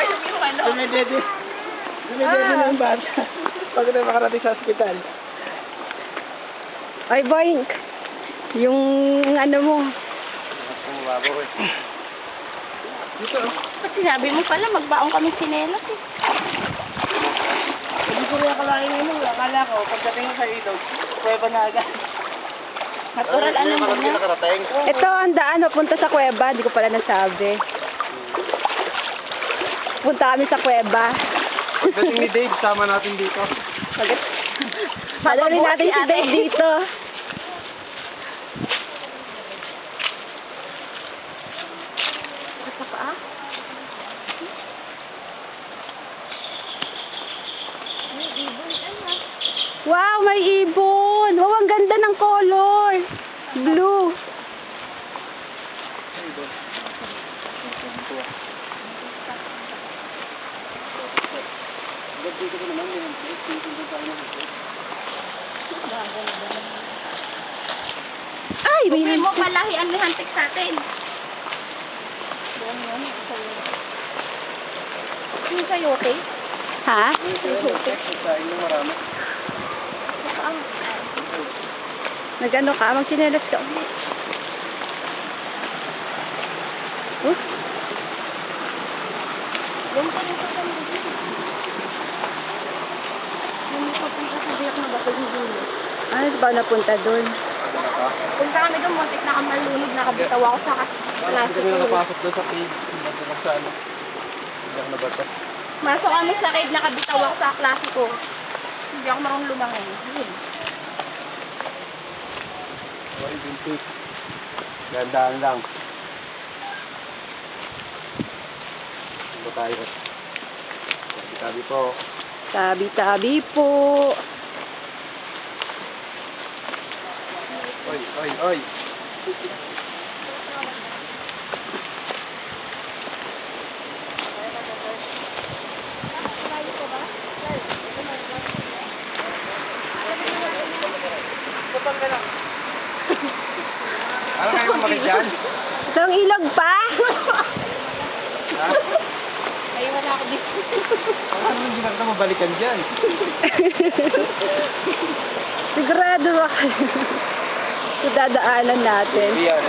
yung ano. Dumidede ng bata. Pag na makarating sa ospital. Ay, Boink. Yung ano mo. Dito. Ba't sinabi mo pala, magbaong kami sinelas eh. Hindi ko rin akalain ngayon. Akala ko, pagdating sa ilog, kuweba na agad. Natural ano mo na. Ito, ang daan punta sa kuweba. Hindi ko pala nasabi. Punta kami sa kuweba. Pagdating ni Dave, sama natin dito. Padalhin natin si Dave dito. Sa paa? May ibon, ano? Wow, may ibon. Wow, ang ganda ng color. Blue. Dito ko naman, yung Ay, may Hindi mo palahian may hantik sa atin. Yung sayote? Ha? yung marami. Nag-ano ka? Magsinelas ka ulit. Yung pa rin sa kanila. Yung papunta sa biyak na bato yung dulo. Ano ba napunta doon? Punta kami doon, muntik na kami malunod, nakabitaw ako sa Hindi kami nakapasok doon sa cave. Hindi sa ano. Hindi ako nabato. Masok kami sa cave, nakabitaw ako sa klase ko. Hindi ako marunong lumangoy. Yun. Why bintik? Gandaan lang. Ito tayo. Tabi-tabi po. Tabi-tabi po. Oy, oy, oy. Ano kayo kumakit dyan? Isang ilog pa? Ha? Ay, wala ako dito. Ano hindi na kita mabalikan dyan? Sigurado ba kayo? Kung dadaanan natin. Yeah,